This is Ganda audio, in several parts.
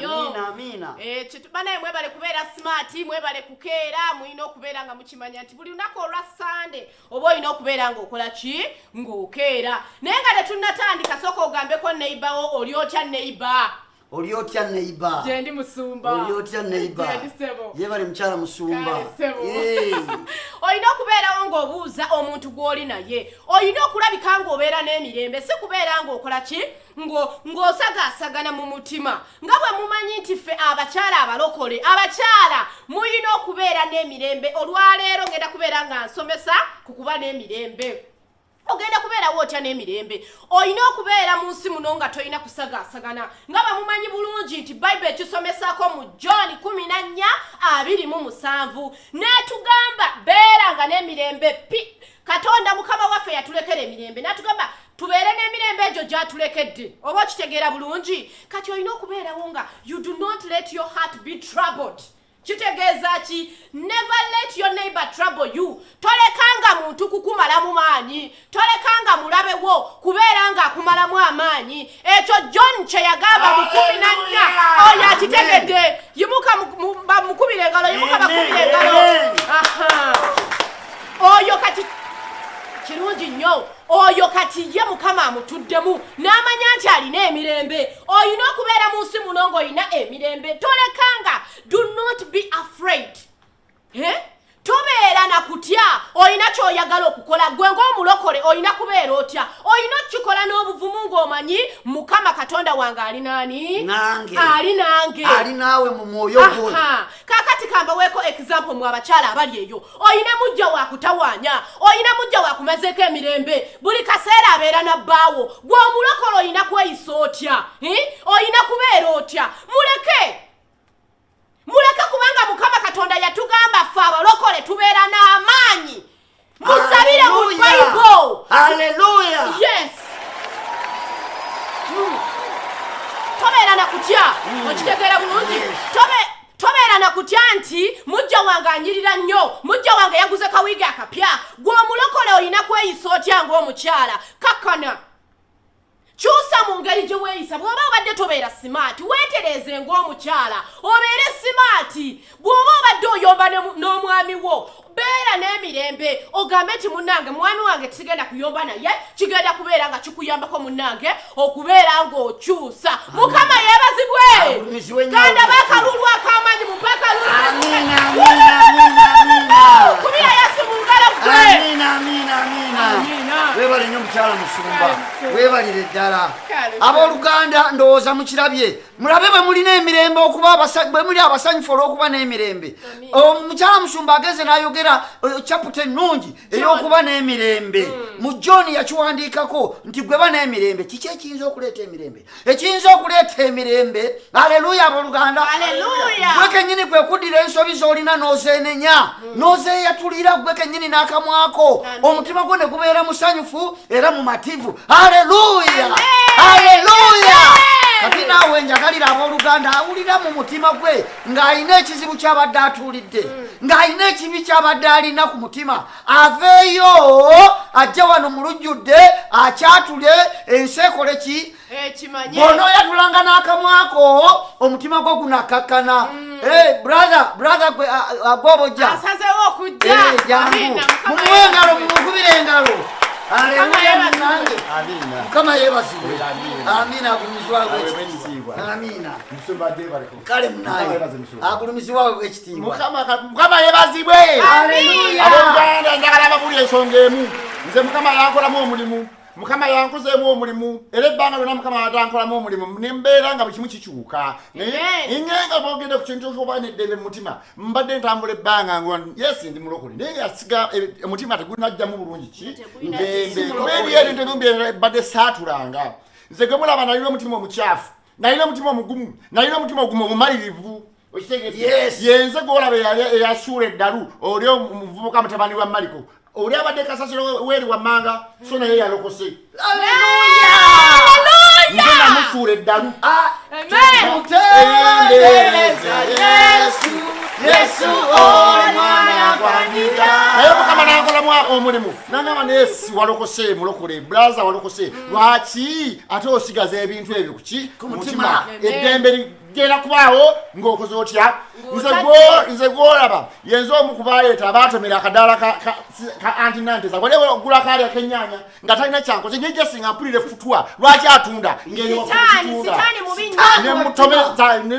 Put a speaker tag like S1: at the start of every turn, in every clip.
S1: nnyo.
S2: Amina.
S1: Banaye mwebale kubeera smart, mwebale kukeera, mulina okubeera nga mukimanya nti buli lunaku olwa Sunday oba olina okubeera ng'okola ki? Ng'okeera. Naye nga tetunnatandika sooka ogambeko neighbor wo oli otya neighbor?
S2: Oli otya neighbor?
S1: Jendi Musumba.
S2: Oli otya neighbor?
S1: Jendi Sebo.
S2: Yebale mukyala Musumba.
S1: Olina okubeerawo ng'obuuza omuntu gw'oli naye. Olina okulabika ng'obeera n'emirembe, si kubeera ng'okola ki? Ng'osagaasagana mu mutima. Nga bwe mumanyi nti ffe abakyala abalokole, abakyala mulina okubeera n'emirembe. Olwaleero ngenda kubeera nga nsomesa ku kuba n'emirembe. Ogenda kubeera wotya n'emirembe. Olina okubeera mu nsi muno nga tolina kusagaasagana. Nga bwe mumanyi bulungi nti Bible ekisomesako mu John 14:27 n'etugamba beeranga n'emirembe pi. Katonda Mukama waffe yatulekera emirembe. N'atugamba tubeere n'emirembe egyo gy'atulekedde. Oba okitegeera bulungi? Kati olina okubeerawo nga you do not let your heart be troubled. Kitegeeza ki? Never let your neighbor trouble you. Tolekanga muntu kukumalamu maanyi. Tolekanga mulabe wo kubeera nga akumalamu amaanyi. Ekyo John kye yagamba mu 14. Oyo akitegedde. Yimuka mukubire engalo, yimuka bakubire engalo. Oyo kati kirungi nnyo. Oyo kati ye Mukama amutuddemu n'amanya nti alina emirembe. Olina okubeera mu nsi muno ng'olina emirembe. Tolekanga. Do not be afraid. Tobeera na kutya. Olina ky'oyagala okukola. Gwe ng'omulokole olina kubeera otya. Olina okukikola n'obuvumu ng'omanyi Mukama Katonda wange ali naani?
S2: Nange.
S1: Ali nange.
S2: Ali naawe mu mwoyo gwo.
S1: Kaakati kambaweeko example mu abakyala abali eyo. Olina mujja wa kutawaanya. Olina mujja wa kumazeeko emirembe. Buli kaseera abeera na bbaawo. Gwe omulokole olina kweyisa otya? Olina kubeera otya? Muleke kubanga Mukama Katonda yatugamba ffe abalokole tubeera n'amaanyi. Musabire mu Bible.
S2: Hallelujah.
S1: Yes. Tobeera na kutya. Okitegeera bulungi? Tobeera na kutya nti mujja wange anyirira nnyo. Mujja wange yaguze kawiga akapya. Gwe omulokole olina kweyisa otya ng'omukyala. Kakkana. Kyusa mu ngeri gye weeyisa. Bw'oba obadde tobeera simaati, weetereeze ng'omukyala. Obeere simaati. Bw'oba obadde oyomba n'omwami wo, beera n'emirembe. Ogambe nti munnange, mwami wange kigenda kuyomba naye, kigenda kubeera nga kikuyambako munnange okubeera ng'okyusa. Mukama yeebazibwe. Kanda baakalulu ak'amaanyi mu bakalulu. Kubira Yesu mu ngalo gwe.
S2: Weebale nnyo mukyala Musumba. Weebalire ddala. Abooluganda ndowooza mukirabye. Mulabe bwe mulina emirembe okuba bwe muli abasanyufu olw'okuba n'emirembe. Mukyala Musumba ageze n'ayogera chapter ennungi ey'okuba n'emirembe. Mu John yakiwandiikako nti gwe ba n'emirembe. Kiki ekiyinza okuleeta emirembe? Ekiyinza okuleeta emirembe. Haleluya abooluganda.
S1: Haleluya.
S2: Gwe kennyini kwe kuddira ensobi z'olina n'ozeenenya. N'ozeeyatulira gwe kennyini n'akamwako. Omutima gwo ne gubeera musanyufu era mumativu. Haleluya. Haleluya. Kati naawe njagalira abooluganda awulira mu mutima gwe ng'alina ekizibu ky'abadde atuulidde, ng'alina ekibi ky'abadde alina ku mutima, aveeyo ajja wano mu lujjudde akyatule ensi ekole ki? Bw'onooyatulanga n'akamwako omutima gwo gunakkakkana. Brother gw'obojja
S1: asazeewo okujja.
S2: Jangu mumuwe engalo, mumukubire engalo. Haleluya. Mukama yeebazibwe. Amina. Agulumizibwawe ekitiibwa. Amina. Kale munaye agulumizibwawe ekitiibwa.
S3: Mukama yeebazibwe. Abooluganda njagala babulya ensonga emu. Nze Mukama yankolamu omulimu. Mukama yankozeemu omulimu. Era ebbanga lyonna Mukama yatankolamu omulimu. Ne mbeera nga buli kimu kikyuka. Nga boogedde ku kintu oba n'eddembe mu mutima. Mbadde ntambula ebbanga yes ndi mulokole. Naye yasiga omutima tegunajjamu bulungi ki? Ndembe. Kuba ebiyo ebintu ebimu mbadde saatulanga. Nze gwe mulaba nalina omutima omukyafu. Nalina omutima omugumu. Nalina omutima ogumu omumalirivu. Yenze gw'olaba eyasuula eddalu. Oli omuvubuka mutabani wa Maliko. Oli abadde kasasiro weeri wammanga so naye yalokose.
S2: Haleluya.
S3: Nze namusuula eddalu.
S2: Mutereeza Yesu, Yesu oli mwana gwa
S3: naye mukama nankolamu omulimu nangamba naye si walokose mulokole braza walokose lwaki ate osigaza ebintu ebyo ku mutima eddembe ligenda kubaawo ng'okoze otya nze gwolaba yenza omu kubaleeta abaatomera akadaala ka antinanteza wale ogula kaali akenyanya nga talina kyankoze nyejasinga mpulire futwa lwaki atunda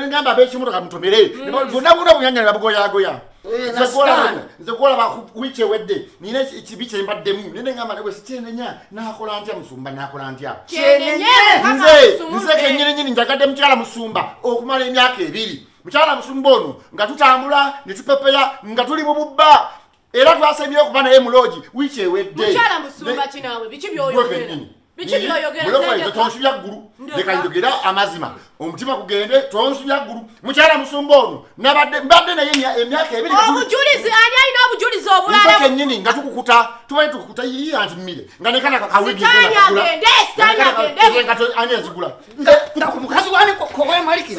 S3: ngamba ab'ekimotoka mutomere bonna buna bunyanya nebabugoyagoya nze gwolaba wiiki ewedde nina ekibi kyembaddemu nene ngamba nebwe sikyenenya nakola ntya Musumba nakola ntya nze kenyininyini njagadde mukyala Musumba okumala emyaka 2 mukyala Musumba ono nga tutambula ne tupepeya nga tuli mu bubba era twasemye okuba naye mulogi wiiki ewedde
S1: mukyala Musumba kinaawe biki byoyogera
S3: tonsubya ggulu leka njogera amazima omutima gugende tonsubya ggulu mukyala Musumba ono mbadde naye emyaka 2
S1: obujulizi ani alina obujulizi obulala
S3: kenyini nga tukukuta tubaye tukukuta yiyi anti mmire nga nekana kakawigi
S2: mukazi wani kowemaliki